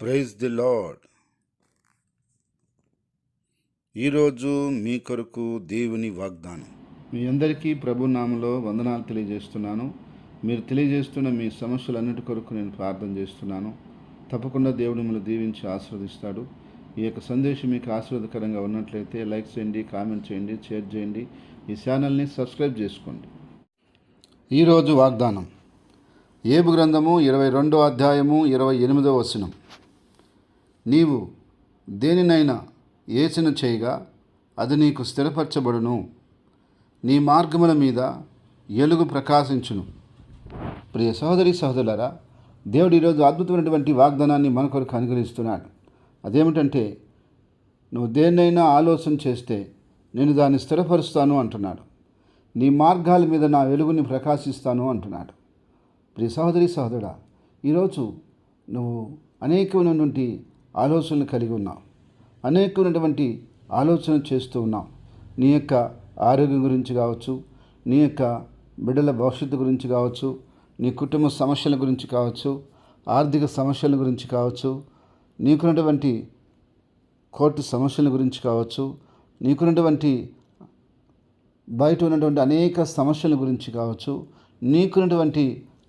Praise the lord. ఈరోజు మీ కొరకు దేవుని వాగ్దానం. మీ అందరికీ ప్రభు నామములో వందనాలు తెలియజేస్తున్నాను. మీరు తెలియజేస్తున్న మీ సమస్యలన్నిటి కొరకు నేను ప్రార్థన చేస్తున్నాను. తప్పకుండా దేవుడు మిమ్మల్ని దీవించి ఆశీర్వదిస్తాడు. ఈ యొక్క సందేశం మీకు ఆశీర్వాదకరంగా ఉన్నట్లయితే లైక్ చేయండి, కామెంట్ చేయండి, షేర్ చేయండి. ఈ ఛానల్ని సబ్స్క్రైబ్ చేసుకోండి. ఈరోజు వాగ్దానం యోబు గ్రంథము 22వ అధ్యాయము 28వ వచనం. నీవు దేనినైనా యోచన చేయగా అది నీకు స్థిరపరచబడును, నీ మార్గముల మీద ఎలుగు ప్రకాశించును. ప్రియ సహోదరి సహోదరులారా, దేవుడు ఈరోజు అద్భుతమైనటువంటి వాగ్దానాన్ని మన కొరకు అనుగ్రహిస్తున్నాడు. అదేమిటంటే, నువ్వు దేన్నైనా ఆలోచన చేస్తే నేను దాన్ని స్థిరపరుస్తాను అంటున్నాడు. నీ మార్గాల మీద నా వెలుగుని ప్రకాశిస్తాను అంటున్నాడు. ప్రియ సహోదరి సహోదరుడా, ఈరోజు నువ్వు అనేకమైనటువంటి ఆలోచనలు కలిగి ఉన్నావు, అనేకమైనటువంటి ఆలోచన చేస్తూ ఉన్నావు. నీ యొక్క ఆరోగ్యం గురించి కావచ్చు, నీ యొక్క బిడ్డల భవిష్యత్తు గురించి కావచ్చు, నీ కుటుంబ సమస్యల గురించి కావచ్చు, ఆర్థిక సమస్యల గురించి కావచ్చు, నీకున్నటువంటి కోర్టు సమస్యల గురించి కావచ్చు, నీకున్నటువంటి బయట ఉన్నటువంటి అనేక సమస్యల గురించి కావచ్చు, నీకున్నటువంటి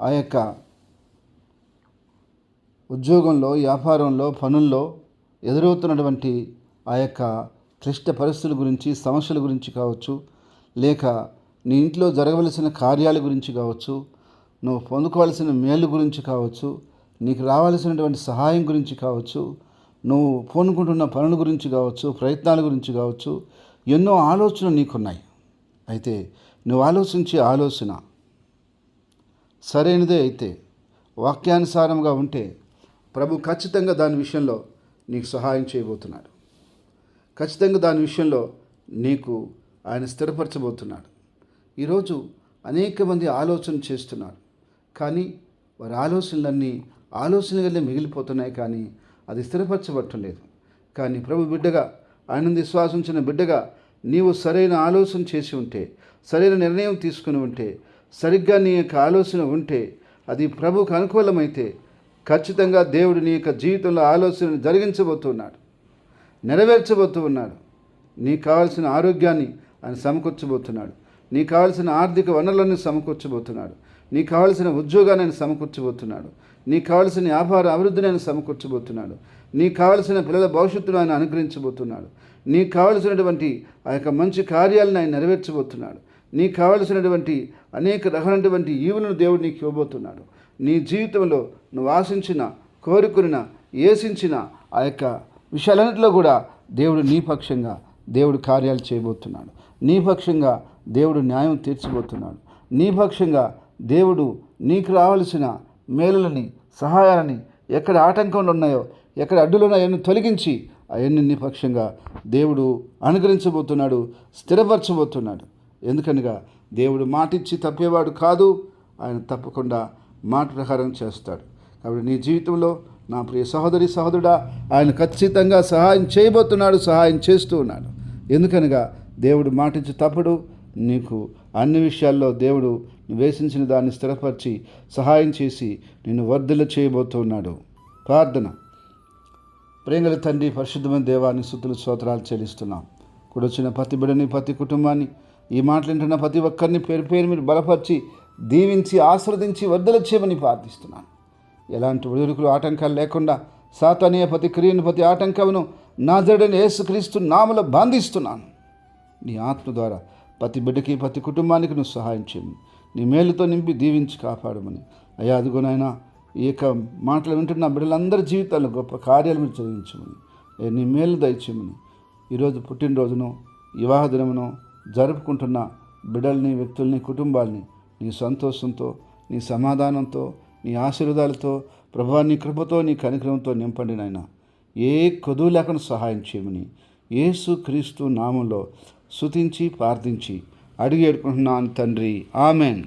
ఆ యొక్క ఉద్యోగంలో, వ్యాపారంలో, పనుల్లో ఎదురవుతున్నటువంటి ఆ యొక్క క్లిష్ట పరిస్థితుల గురించి, సమస్యల గురించి కావచ్చు, లేక నీ ఇంట్లో జరగవలసిన కార్యాల గురించి కావచ్చు, నువ్వు పొందుకోవాల్సిన మేలు గురించి కావచ్చు, నీకు రావాల్సినటువంటి సహాయం గురించి కావచ్చు, నువ్వు పూనుకుంటున్న పనుల గురించి కావచ్చు, ప్రయత్నాల గురించి కావచ్చు, ఎన్నో ఆలోచనలు నీకున్నాయి. అయితే నువ్వు ఆలోచించే ఆలోచన సరైనదే అయితే, వాక్యానుసారంగా ఉంటే ప్రభు ఖచ్చితంగా దాని విషయంలో నీకు సహాయం చేయబోతున్నాడు. ఖచ్చితంగా దాని విషయంలో నీకు ఆయన స్థిరపరచబోతున్నాడు. ఈరోజు అనేక మంది ఆలోచన చేస్తున్నారు, కానీ వారి ఆలోచనలన్నీ ఆలోచనగానే మిగిలిపోతున్నాయి, కానీ అది స్థిరపరచబడటం లేదు. కానీ ప్రభు బిడ్డగా, ఆయన విశ్వాసించిన బిడ్డగా నీవు సరైన ఆలోచన చేసి ఉంటే, సరైన నిర్ణయం తీసుకుని ఉంటే, సరిగ్గా నీ యొక్క ఆలోచన ఉంటే, అది ప్రభుకు అనుకూలమైతే ఖచ్చితంగా దేవుడు నీ యొక్క జీవితంలో ఆలోచనను జరిగించబోతున్నాడు, నెరవేర్చబోతూ ఉన్నాడు. నీకు కావాల్సిన ఆరోగ్యాన్ని ఆయన సమకూర్చబోతున్నాడు, నీకు కావాల్సిన ఆర్థిక వనరులను సమకూర్చబోతున్నాడు, నీకు కావాల్సిన ఉద్యోగాన్ని ఆయన సమకూర్చబోతున్నాడు, నీకు కావాల్సిన వ్యాపార అభివృద్ధిని ఆయన సమకూర్చబోతున్నాడు, నీకు కావాల్సిన పిల్లల భవిష్యత్తును ఆయన అనుగ్రహించబోతున్నాడు, నీకు కావలసినటువంటి ఆ యొక్క మంచి కార్యాలను ఆయన నెరవేర్చబోతున్నాడు, నీకు కావలసినటువంటి అనేక రకాలైనటువంటి ఈవులను దేవుడు నీకు ఇవ్వబోతున్నాడు. నీ జీవితంలో నువ్వు ఆశించిన, కోరుకున్న, ఏసించిన ఆ యొక్క విషయాలన్నింటిలో కూడా దేవుడు నీ పక్షంగా దేవుడు కార్యాలు చేయబోతున్నాడు. నీ పక్షంగా దేవుడు న్యాయం తీర్చబోతున్నాడు. నీ పక్షంగా దేవుడు నీకు రావాల్సిన మేలులని, సహాయాలని, ఎక్కడ ఆటంకాలు ఉన్నాయో, ఎక్కడ అడ్డులు ఉన్నాయో తొలగించి అవన్నీ నీ పక్షంగా దేవుడు అనుగ్రహించబోతున్నాడు, స్థిరపరచబోతున్నాడు. ఎందుకనగా దేవుడు మాటిచ్చి తప్పేవాడు కాదు, ఆయన తప్పకుండా మాట ప్రకారం చేస్తాడు. కాబట్టి నీ జీవితంలో నా ప్రియ సహోదరి సహోదరుడా, ఆయన ఖచ్చితంగా సహాయం చేయబోతున్నాడు, సహాయం చేస్తూ ఉన్నాడు. ఎందుకనగా దేవుడు మాటిచ్చి తప్పడు. నీకు అన్ని విషయాల్లో దేవుడు వేసించిన దాన్ని స్థిరపరిచి సహాయం చేసి నిన్ను వర్ధిల్ల చేయబోతున్నాడు. ప్రార్థన. ప్రేమగల తండ్రి, పరిశుద్ధమైన దేవాన్ని స్తుతులు స్తోత్రాలు చెల్లిస్తున్నాం. కూడొచ్చిన ప్రతి బిడ్డని, ప్రతి కుటుంబాన్ని, ఈ మాటలు వింటున్న ప్రతి ఒక్కరిని పేరు పేరు మీరు బలపరిచి, దీవించి, ఆశీర్వదించి వర్ధల చేయమని ప్రార్థిస్తున్నాను. ఎలాంటి ఒడిదుడుకులు, ఆటంకాలు లేకుండా సాతానీయ ప్రతి క్రియను, ప్రతి ఆటంకమును నాజరేయుడైన యేసుక్రీస్తు నామములో బంధిస్తున్నాను. నీ ఆత్మ ద్వారా ప్రతి బిడ్డకి, ప్రతి కుటుంబానికి నువ్వు సహాయం చేయమని, నీ మేలుతో నింపి దీవించి కాపాడమని. అయ్యా, అదిగోనైనా ఈ యొక్క మాటలు వింటున్న బిడ్డలందరి జీవితాల్లో గొప్ప కార్యాలు మీరు చదివించమని, నీ మేలు దయచేయమని. ఈరోజు పుట్టినరోజును, వివాహ దినమును జరుపుకుంటున్న బిడ్డల్ని, వ్యక్తుల్ని, కుటుంబాల్ని నీ సంతోషంతో, నీ సమాధానంతో, నీ ఆశీర్వాదాలతో, ప్రభువా నీ కృపతో, నీ కనికరంతో నింపండి నాయన. ఏ కొదువు లేకుండా సహాయం చేయమని యేసుక్రీస్తు నామంలో స్తుతించి ప్రార్థించి అడిగి వేడుకుంటున్నాను తండ్రి. ఆమెన్.